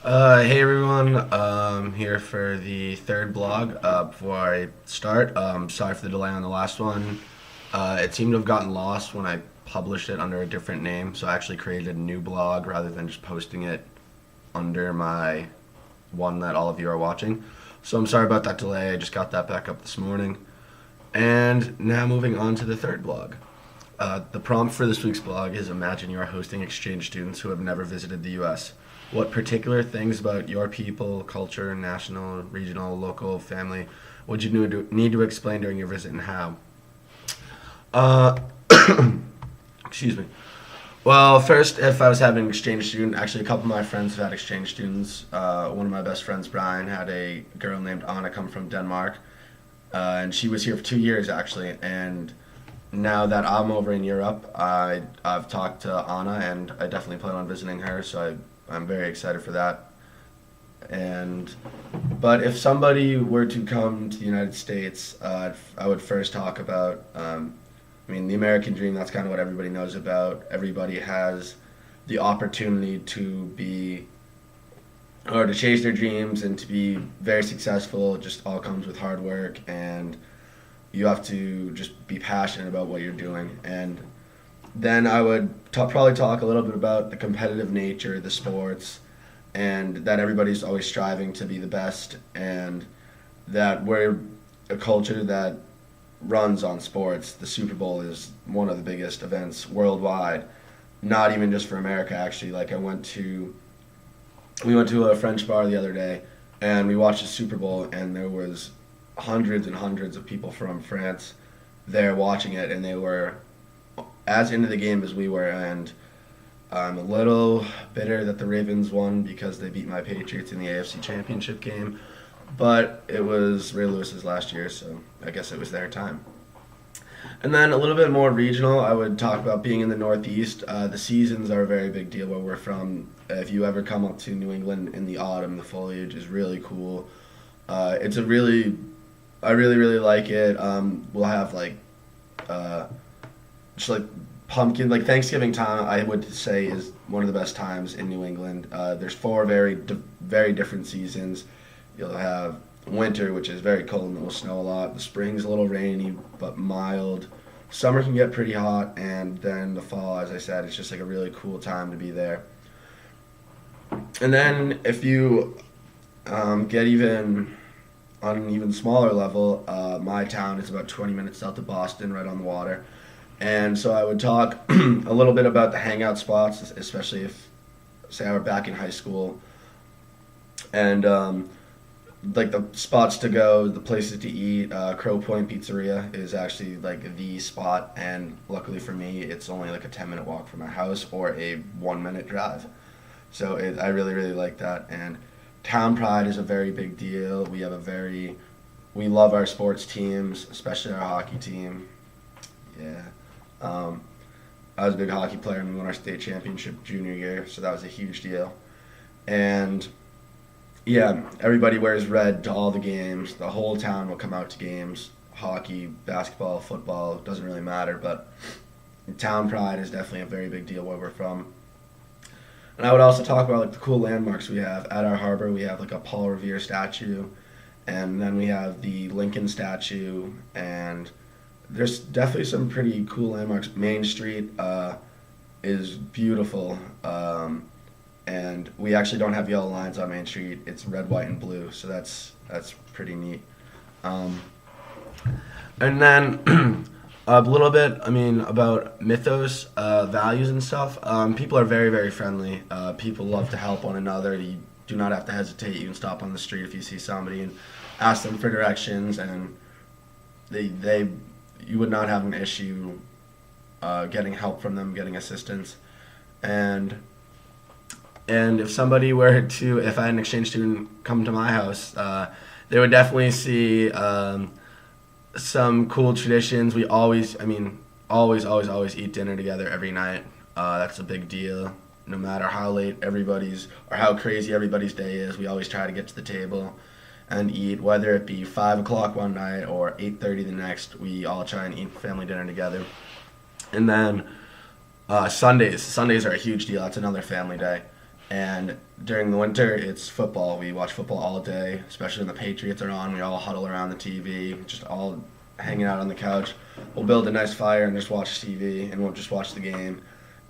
Hey everyone, here for the third blog. Before I start, sorry for the delay on the last one. It seemed to have gotten lost when I published it under a different name, so I actually created a new blog rather than just posting it under my one that all of you are watching. So I'm sorry about that delay. I just got that back up this morning. And now moving on to the third blog. The prompt for this week's blog is: Imagine you are hosting exchange students who have never visited the U.S. What particular things about your people, culture, national, regional, local, family would you need to explain during your visit, and how? Uh, Excuse me. Well, first, if I was having an exchange student, actually, a couple of my friends have had exchange students. One of my best friends, Brian, had a girl named Anna come from Denmark, and she was here for 2 years actually. And now that I'm over in Europe, I've talked to Anna, and I definitely plan on visiting her. So I'm very excited for that. And but if somebody were to come to the United States, I would first talk about. The American dream. That's kind of what everybody knows about. Everybody has the opportunity to be or to chase their dreams and to be very successful. It just all comes with hard work, and you have to just be passionate about what you're doing. And then I would probably talk a little bit about the competitive nature of the sports, and that everybody's always striving to be the best, and that we're a culture that runs on sports. The Super Bowl is one of the biggest events worldwide, not even just for America actually. Like we went to a French bar the other day, and we watched the Super Bowl, and there was hundreds and hundreds of people from France there watching it, and they were as into the game as we were. And I'm a little bitter that the Ravens won because they beat my Patriots in the AFC Championship game, but it was Ray Lewis's last year, so I guess it was their time. And then a little bit more regional, I would talk about being in the Northeast. The seasons are a very big deal where we're from. If you ever come up to New England in the autumn, the foliage is really cool. It's a really, I really, really like it. We'll have uh, just like pumpkin, like Thanksgiving time, I would say is one of the best times in New England. There's four very different seasons. You'll have winter, which is very cold and it will snow a lot. The spring's a little rainy but mild. Summer can get pretty hot, and then the fall, as I said, it's just like a really cool time to be there. And then if you get even on an even smaller level, my town is about 20 minutes south of Boston, right on the water. And so I would talk a little bit about the hangout spots, especially if, say, I were back in high school, and like the spots to go, the places to eat. Crow Point Pizzeria is actually like the spot, and luckily for me, it's only like a 10-minute walk from my house or a 1-minute drive. So I really really like that. And town pride is a very big deal. We love our sports teams, especially our hockey team. Yeah. Um, I was a big hockey player and we won our state championship junior year, so that was a huge deal. And yeah, everybody wears red to all the games. The whole town will come out to games. Hockey, basketball, football, doesn't really matter, but town pride is definitely a very big deal where we're from. And I would also talk about like the cool landmarks we have at our harbor. We have like a Paul Revere statue, and then we have the Lincoln statue, and there's definitely some pretty cool landmarks. Main Street is beautiful, and we actually don't have yellow lines on Main Street. It's red, white, and blue, so that's pretty neat. Um, and then a little bit, about mythos, values, and stuff. People are very, very friendly. People love to help one another. You do not have to hesitate. You can stop on the street if you see somebody and ask them for directions, and they you would not have an issue getting help from them, getting assistance. And if I had an exchange student come to my house, they would definitely see some cool traditions. We always eat dinner together every night. That's a big deal. No matter how late or how crazy everybody's day is, we always try to get to the table and eat, whether it be 5 o'clock one night or 8:30 the next. We all try and eat family dinner together. And then Sundays are a huge deal. That's another family day. And during the winter, it's football. We watch football all day, especially when the Patriots are on. We all huddle around the TV, just all hanging out on the couch. We'll build a nice fire and just watch TV, and we'll just watch the game.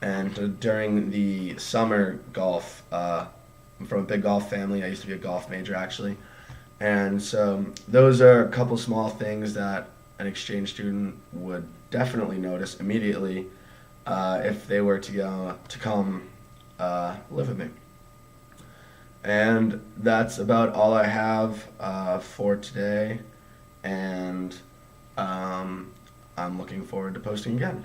And during the summer, golf. I'm from a big golf family. I used to be a golf major, actually. And so those are a couple small things that an exchange student would definitely notice immediately if they were to come live with me. And that's about all I have for today. And I'm looking forward to posting again.